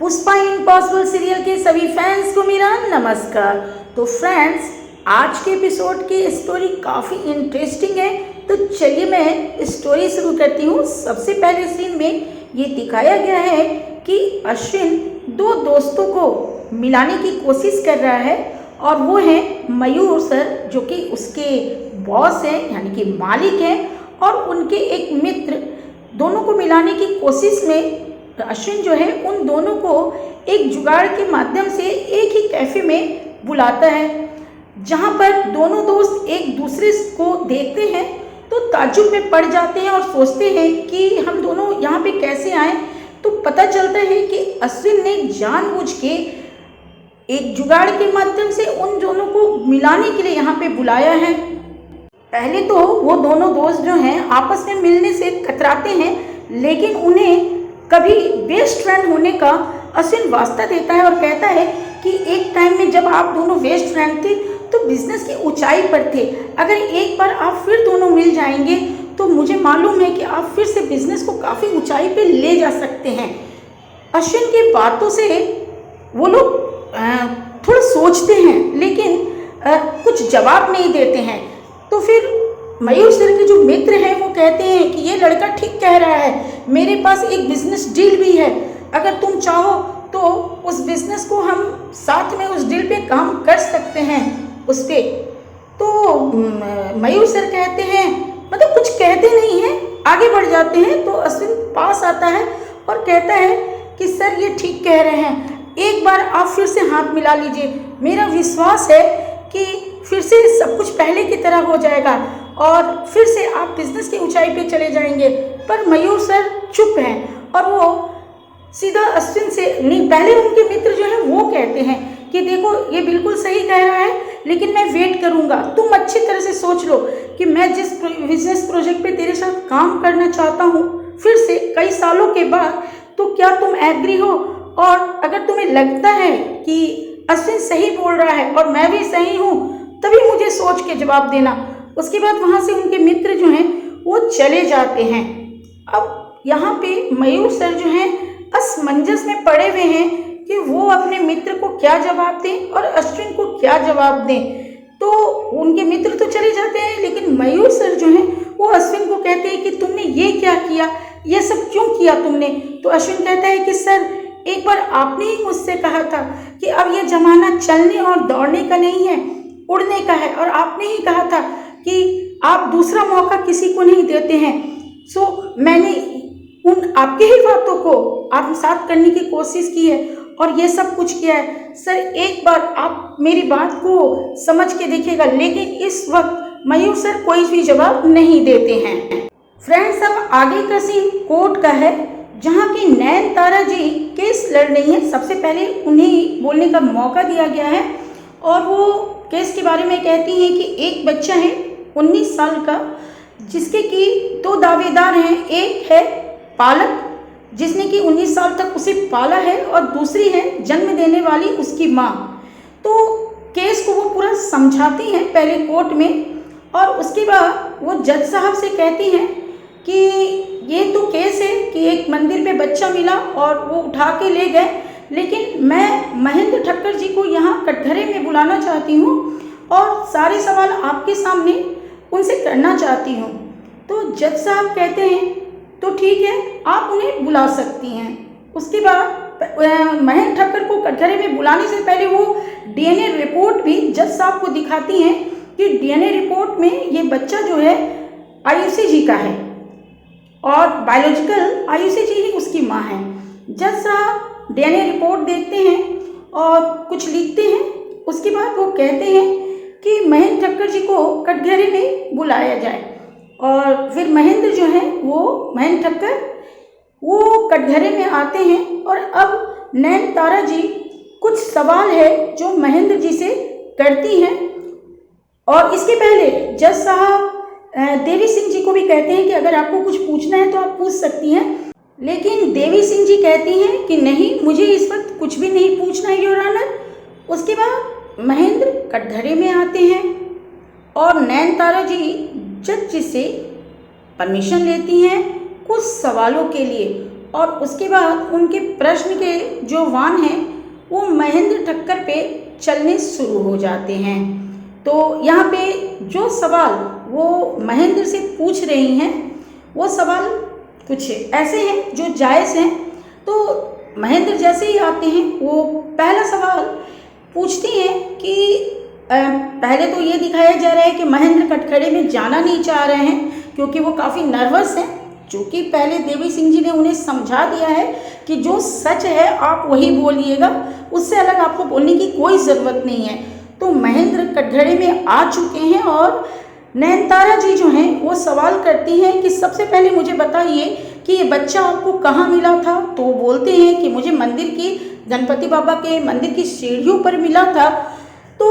Pushpa impossible serial के सभी fans को मेरा नमस्कार। तो फ्रेंड्स, आज के एपिसोड की स्टोरी काफ़ी इंटरेस्टिंग है, तो चलिए मैं स्टोरी शुरू करती हूँ। सबसे पहले सीन में ये दिखाया गया है कि अश्विन दो दोस्तों को मिलाने की कोशिश कर रहा है, और वो हैं मयूर सर जो कि उसके बॉस हैं यानी कि मालिक हैं, और उनके एक मित्र। दोनों को मिलाने की कोशिश में अश्विन जो है उन दोनों को एक जुगाड़ के माध्यम से एक ही कैफ़े में बुलाता है, जहां पर दोनों दोस्त एक दूसरे को देखते हैं तो ताज्जुब में पड़ जाते हैं और सोचते हैं कि हम दोनों यहाँ पे कैसे आए। तो पता चलता है कि अश्विन ने जानबूझ के एक जुगाड़ के माध्यम से उन दोनों को मिलाने के लिए यहाँ पे बुलाया है। पहले तो वो दोनों दोस्त जो हैं आपस में मिलने से कतराते हैं, लेकिन उन्हें कभी बेस्ट फ्रेंड होने का अश्विन वास्ता देता है और कहता है कि एक टाइम में जब आप दोनों बेस्ट फ्रेंड थे तो बिजनेस की ऊंचाई पर थे। अगर एक बार आप फिर दोनों मिल जाएंगे तो मुझे मालूम है कि आप फिर से बिजनेस को काफ़ी ऊंचाई पे ले जा सकते हैं। अश्विन की बातों से वो लोग थोड़ा सोचते हैं, लेकिन कुछ जवाब नहीं देते हैं। तो फिर मयूर सर के जो मित्र हैं वो कहते हैं कि ये लड़का ठीक कह रहा है, मेरे पास एक बिजनेस डील भी है, अगर तुम चाहो तो उस बिजनेस को हम साथ में उस डील पे काम कर सकते हैं उस पे। तो मयूर सर कहते हैं, मतलब कुछ कहते नहीं हैं, आगे बढ़ जाते हैं। तो अश्विन पास आता है और कहता है कि सर ये ठीक कह रहे हैं, एक बार आप फिर से हाथ मिला लीजिए, मेरा विश्वास है कि फिर से सब कुछ पहले की तरह हो जाएगा और फिर से आप बिजनेस की ऊंचाई पे चले जाएंगे। पर मयूर सर चुप हैं और वो सीधा अश्विन से नहीं, पहले उनके मित्र जो है वो कहते हैं कि देखो ये बिल्कुल सही कह रहा है, लेकिन मैं वेट करूंगा, तुम अच्छी तरह से सोच लो कि मैं जिस बिजनेस प्रोजेक्ट पे तेरे साथ काम करना चाहता हूँ फिर से कई सालों के बाद, तो क्या तुम एग्री हो? और अगर तुम्हें लगता है कि अश्विन सही बोल रहा है और मैं भी सही हूँ, तभी मुझे सोच के जवाब देना। उसके बाद वहाँ से उनके मित्र जो हैं वो चले जाते हैं। अब यहाँ पे मयूर सर जो हैं असमंजस में पड़े हुए हैं कि वो अपने मित्र को क्या जवाब दें और अश्विन को क्या जवाब दें। तो उनके मित्र तो चले जाते हैं, लेकिन मयूर सर जो हैं वो अश्विन को कहते हैं कि तुमने ये क्या किया, ये सब क्यों किया तुमने? तो अश्विन कहता है कि सर एक बार आपने ही मुझसे कहा था कि अब ये ज़माना चलने और दौड़ने का नहीं है, उड़ने का है, और आपने ही कहा था कि आप दूसरा मौका किसी को नहीं देते हैं। सो मैंने उन आपके ही बातों को आत्मसात करने की कोशिश की है और ये सब कुछ किया है। सर एक बार आप मेरी बात को समझ के देखिएगा। लेकिन इस वक्त मयूर सर कोई भी जवाब नहीं देते हैं। फ्रेंड्स, अब आगे का सीन कोर्ट का है, जहाँ की नयनतारा जी केस लड़ रही हैं। सबसे पहले उन्हें बोलने का मौका दिया गया है और वो केस के बारे में कहती हैं कि एक बच्चा है 19 साल का, जिसके कि दो दावेदार हैं। एक है पालक जिसने कि 19 साल तक उसे पाला है, और दूसरी है जन्म देने वाली उसकी माँ। तो केस को वो पूरा समझाती हैं पहले कोर्ट में, और उसके बाद वो जज साहब से कहती हैं कि ये तो केस है कि एक मंदिर पे बच्चा मिला और वो उठा के ले गए, लेकिन मैं महेंद्र ठक्कर जी को यहाँ कटघरे में बुलाना चाहती हूँ और सारे सवाल आपके सामने उनसे करना चाहती हूँ। तो जज साहब कहते हैं तो ठीक है, आप उन्हें बुला सकती हैं। उसके बाद महेंद्र ठक्कर को कटघरे में बुलाने से पहले वो डीएनए रिपोर्ट भी जज साहब को दिखाती हैं कि डीएनए रिपोर्ट में ये बच्चा जो है आयुषी जी का है और बायोलॉजिकल आयुषी जी ही उसकी माँ है। जज साहब डीएनए रिपोर्ट देखते हैं और कुछ लिखते हैं। उसके बाद वो कहते हैं कि महेंद्र ठक्कर जी को कटघरे में बुलाया जाए, और फिर महेंद्र जो है महेंद्र ठक्कर वो कटघरे में आते हैं। और अब नयनतारा जी कुछ सवाल है जो महेंद्र जी से करती हैं, और इसके पहले जज साहब देवी सिंह जी को भी कहते हैं कि अगर आपको कुछ पूछना है तो आप पूछ सकती हैं, लेकिन देवी सिंह जी कहती हैं कि नहीं, मुझे इस वक्त कुछ भी नहीं पूछना है योर ऑनर। उसके बाद महेंद्र कटघरे में आते हैं और नयनतारा जी जज जी से परमिशन लेती हैं कुछ सवालों के लिए। और उसके बाद उनके प्रश्न के जो वाहन हैं वो महेंद्र ठक्कर पे चलने शुरू हो जाते हैं। तो यहाँ पे जो सवाल वो महेंद्र से पूछ रही हैं वो सवाल कुछ ऐसे हैं जो जायज़ हैं। तो महेंद्र जैसे ही आते हैं वो पहला सवाल पूछती हैं कि पहले तो ये दिखाया जा रहा है कि महेंद्र कटघरे में जाना नहीं चाह रहे हैं क्योंकि वो काफ़ी नर्वस हैं, चूँकि पहले देवी सिंह जी ने उन्हें समझा दिया है कि जो सच है आप वही बोलिएगा, उससे अलग आपको बोलने की कोई ज़रूरत नहीं है। तो महेंद्र कटघरे में आ चुके हैं और नयनतारा जी जो हैं वो सवाल करती हैं कि सबसे पहले मुझे बताइए कि ये बच्चा आपको कहाँ मिला था। तो वो बोलते हैं कि मुझे मंदिर की, गणपति बाबा के मंदिर की सीढ़ियों पर मिला था। तो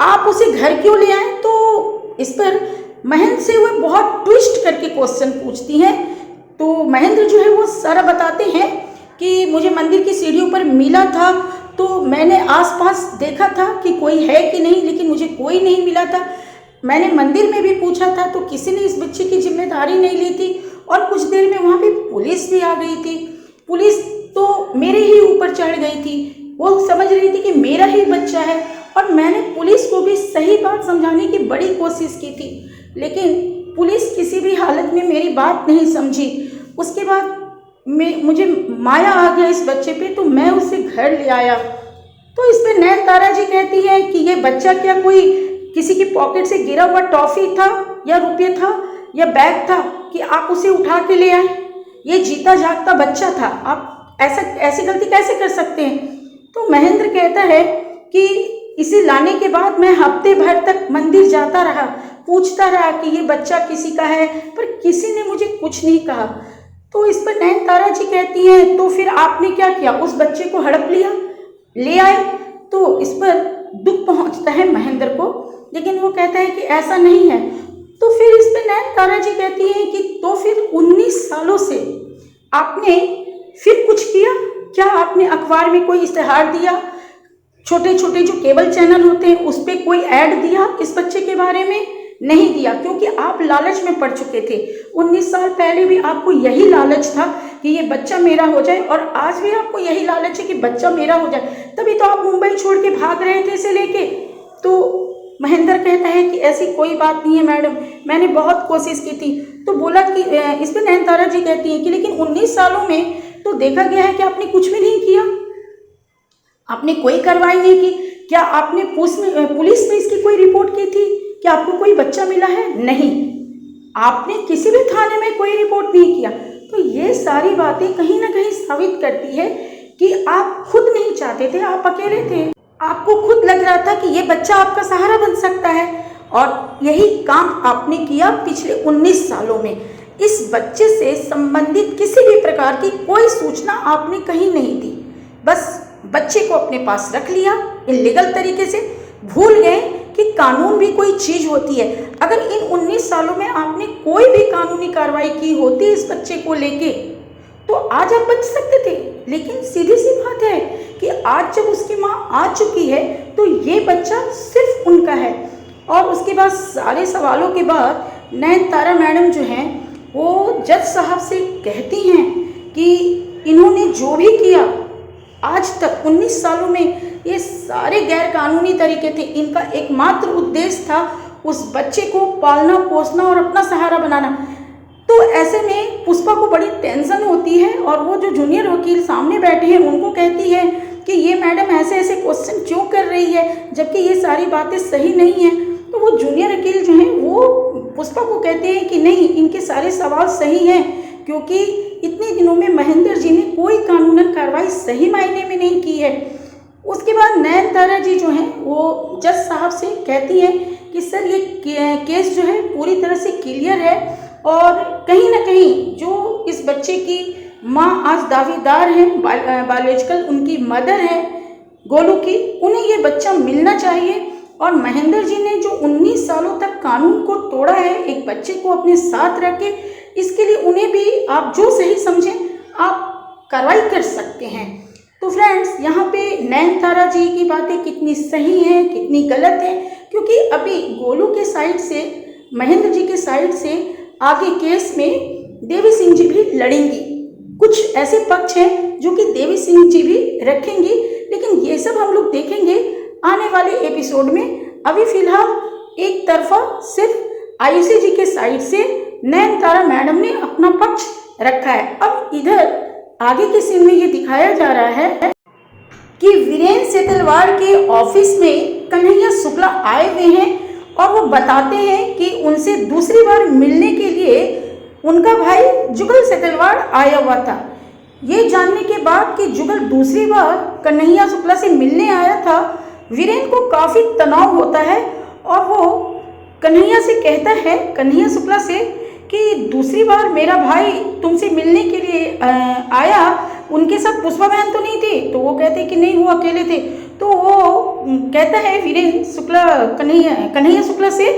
आप उसे घर क्यों ले आए? तो इस पर महेंद्र से वो बहुत ट्विस्ट करके क्वेश्चन पूछती हैं। तो महेंद्र जो है वो सारा बताते हैं कि मुझे मंदिर की सीढ़ियों पर मिला था, तो मैंने आसपास देखा था कि कोई है कि नहीं, लेकिन मुझे कोई नहीं मिला था। मैंने मंदिर में भी पूछा था तो किसी ने इस बच्चे की जिम्मेदारी नहीं ली थी और कुछ देर में वहाँ पे पुलिस भी आ गई थी। पुलिस तो मेरे ही ऊपर चढ़ गई थी, वो समझ रही थी कि मेरा ही बच्चा है और मैंने पुलिस को भी सही बात समझाने की बड़ी कोशिश की थी, लेकिन पुलिस किसी भी हालत में मेरी बात नहीं समझी। उसके बाद मुझे माया आ गया इस बच्चे पे, तो मैं उसे घर ले आया। तो इस पर नयनतारा जी कहती है कि ये बच्चा क्या कोई किसी की पॉकेट से गिरा हुआ टॉफ़ी था या रुपये था या बैग था कि आप उसे उठा के ले आए? ये जीता जागता बच्चा था, आप ऐसी गलती कैसे कर सकते हैं? तो महेंद्र कहता है कि इसे लाने के बाद मैं हफ्ते भर तक मंदिर जाता रहा, पूछता रहा कि ये बच्चा किसी का है, पर किसी ने मुझे कुछ नहीं कहा। तो इस पर नयनतारा जी कहती हैं तो फिर आपने क्या किया? उस बच्चे को हड़प लिया, ले आए? तो इस पर दुख पहुंचता है महेंद्र को, लेकिन वो कहता है कि ऐसा नहीं है। तो फिर इस पर नयनतारा जी कहती हैं कि तो फिर 19 सालों से आपने फिर कुछ किया क्या? आपने अखबार में कोई इश्तेहार दिया, छोटे छोटे जो केबल चैनल होते हैं उस पर कोई ऐड दिया इस बच्चे के बारे में? नहीं दिया, क्योंकि आप लालच में पड़ चुके थे। 19 साल पहले भी आपको यही लालच था कि ये बच्चा मेरा हो जाए और आज भी आपको यही लालच है कि बच्चा मेरा हो जाए, तभी तो आप मुंबई छोड़ के भाग रहे थे इसे लेके। तो महेंद्र कहता है कि ऐसी कोई बात नहीं है मैडम, मैंने बहुत कोशिश की थी। तो बोला कि इस पर नयनतारा जी कहती हैं कि लेकिन 19 सालों में तो देखा गया है कि आपने कुछ भी नहीं किया, आपने कोई कार्रवाई नहीं की। क्या आपने पुलिस में इसकी कोई रिपोर्ट की थी कि आपको कोई बच्चा मिला है? नहीं, आपने किसी भी थाने में कोई रिपोर्ट नहीं किया। तो ये सारी बातें कहीं ना कहीं साबित करती है कि आप खुद नहीं चाहते थे, आप अकेले थे, आपको खुद लग रहा था कि ये बच्चा आपका सहारा बन सकता है और यही काम आपने किया पिछले 19 सालों में। इस बच्चे से संबंधित किसी भी प्रकार की कोई सूचना आपने कहीं नहीं दी, बस बच्चे को अपने पास रख लिया इलीगल तरीके से, भूल गए कि कानून भी कोई चीज़ होती है। अगर इन 19 सालों में आपने कोई भी कानूनी कार्रवाई की होती इस बच्चे को लेके तो आज आप बच सकते थे, लेकिन सीधी सी बात है कि आज जब उसकी माँ आ चुकी है तो ये बच्चा सिर्फ उनका है। और उसके बाद सारे सवालों के बाद नयनतारा मैडम जो हैं वो जज साहब से कहती हैं कि इन्होंने जो भी किया आज तक 19 सालों में ये सारे गैर कानूनी तरीके थे, इनका एकमात्र उद्देश्य था उस बच्चे को पालना पोसना और अपना सहारा बनाना। तो ऐसे में पुष्पा को बड़ी टेंशन होती है और वो जो जूनियर वकील सामने बैठे हैं उनको कहती है कि ये मैडम ऐसे ऐसे क्वेश्चन क्यों कर रही है जबकि ये सारी बातें सही नहीं हैं। तो वो जूनियर वकील जो हैं वो पुष्पा को कहते हैं कि नहीं, इनके सारे सवाल सही हैं, क्योंकि इतने दिनों में महेंद्र जी ने कोई कानूनन कार्रवाई सही मायने में नहीं की है। उसके बाद नयनतारा जी जो हैं वो जज साहब से कहती हैं कि सर ये केस जो है पूरी तरह से क्लियर है और कहीं ना कहीं जो इस बच्चे की माँ आज दावेदार हैं, बायोलॉजिकल उनकी मदर हैं गोलू की, उन्हें ये बच्चा मिलना चाहिए। और महेंद्र जी ने जो 19 सालों तक कानून को तोड़ा है एक बच्चे को अपने साथ रख के, इसके लिए उन्हें भी आप जो सही समझें आप कार्रवाई कर सकते हैं। तो फ्रेंड्स, यहाँ पे नयनतारा जी की बातें कितनी सही हैं कितनी गलत हैं, क्योंकि अभी गोलू के साइड से, महेंद्र जी के साइड से आगे केस में देवी सिंह जी भी लड़ेंगी। कुछ ऐसे पक्ष हैं जो कि देवी सिंह जी भी रखेंगी, लेकिन ये सब हम लोग देखेंगे आने वाले एपिसोड में। अभी फिलहाल एक तरफा सिर्फ आयुषी जी के साइड से नयनतारा मैडम ने अपना पक्ष रखा है। अब इधर आगे के सीन में ये दिखाया जा रहा है कि वीरेंद्र सेतलवाड़ के ऑफिस में कन्हैया शुक्ला आए हुए हैं और वो बताते हैं कि उनसे दूसरी बार मिलने के लिए उनका भाई जुगल सेतलवाड़ आया हुआ था। ये जानने के बाद कि जुगल दूसरी बार कन्हैया शुक्ला से मिलने आया था, वीरेंद्र को काफ़ी तनाव होता है और वो कन्हैया से कहता है, कन्हैया शुक्ला से, कि दूसरी बार मेरा भाई तुमसे मिलने के लिए आया, उनके साथ पुष्पा बहन तो नहीं थी? तो वो कहते कि नहीं, वो अकेले थे। तो वो कहता है वीरेंद्र शुक्ला कन्हैया शुक्ला से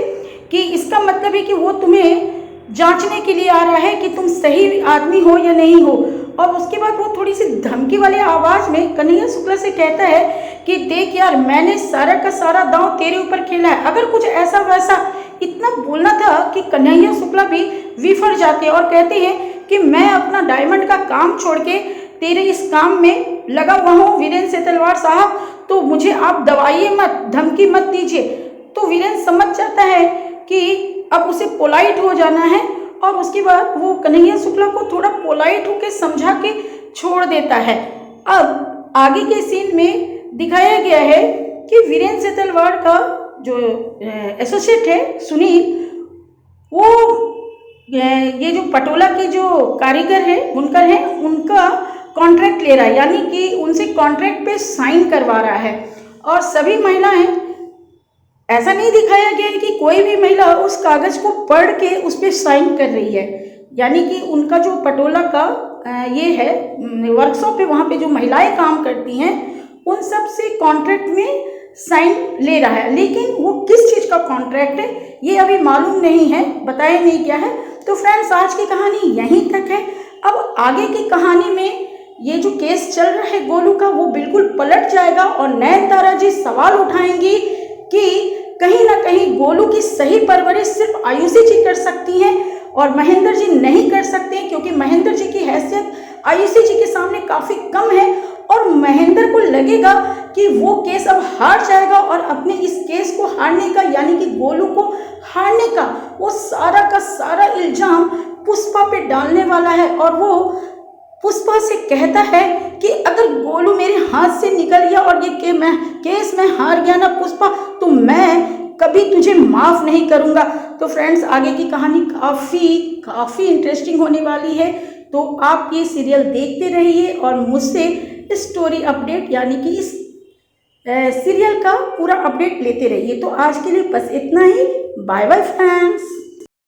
कि इसका मतलब है कि वो तुम्हें जांचने के लिए आ रहा है कि तुम सही आदमी हो या नहीं हो। और उसके बाद वो थोड़ी सी धमकी वाले आवाज़ में कन्हैया शुक्ला से कहता है कि देख यार, मैंने सारा का सारा दांव तेरे ऊपर खेला है। अगर कुछ ऐसा वैसा इतना बोलना था कि कन्हैया शुक्ला भी विफर जाते और कहते हैं कि मैं अपना डायमंड का काम छोड़ के तेरे इस काम में लगा हुआ हूँ वीरेंद्र सेतलवाड़ साहब, तो मुझे आप दबाइए मत, धमकी मत दीजिए। तो वीरेंद्र समझ जाता है कि अब उसे पोलाइट हो जाना है और उसके बाद वो कन्हैया शुक्ला को थोड़ा पोलाइट होकर समझा के छोड़ देता है। अब आगे के सीन में दिखाया गया है कि वीरेंद्र सेतलवाड़ का जो एसोसिएट है सुनील, वो ये जो पटोला के जो कारीगर है, बुनकर है, उनका कॉन्ट्रैक्ट ले रहा है, यानी कि उनसे कॉन्ट्रैक्ट पे साइन करवा रहा है। और सभी महिलाएं, ऐसा नहीं दिखाया गया है कि कोई भी महिला उस कागज़ को पढ़ के उस पर साइन कर रही है, यानी कि उनका जो पटोला का ये है वर्कशॉप है, वहाँ पे जो महिलाएं काम करती हैं उन सब से कॉन्ट्रैक्ट में साइन ले रहा है। लेकिन वो किस चीज़ का कॉन्ट्रैक्ट है ये अभी मालूम नहीं है, बताया नहीं गया है। तो फ्रेंड्स, आज की कहानी यहीं तक है। अब आगे की कहानी में ये जो केस चल रहा है गोलू का, वो बिल्कुल पलट जाएगा और नयनतारा जी सवाल उठाएंगी कि कहीं ना कहीं गोलू की सही परवरिश सिर्फ आयुषी जी कर सकती हैं और महेंद्र जी नहीं कर सकते हैं, क्योंकि महेंद्र जी की हैसियत आयुषी जी के सामने काफ़ी कम है। और महेंद्र को लगेगा कि वो केस अब हार जाएगा और अपने इस केस को हारने का, यानी कि गोलू को हारने का, वो सारा का सारा इल्ज़ाम पुष्पा पे डालने वाला है। और वो पुष्पा से कहता है कि अगर गोलू मेरे हाथ से निकल गया और ये केस में हार गया ना पुष्पा, तो मैं कभी तुझे माफ़ नहीं करूँगा। तो फ्रेंड्स, आगे की कहानी काफ़ी इंटरेस्टिंग होने वाली है। तो आप ये सीरियल देखते रहिए और मुझसे स्टोरी अपडेट, यानी कि इस सीरियल का पूरा अपडेट लेते रहिए। तो आज के लिए बस इतना ही। Bye bye friends.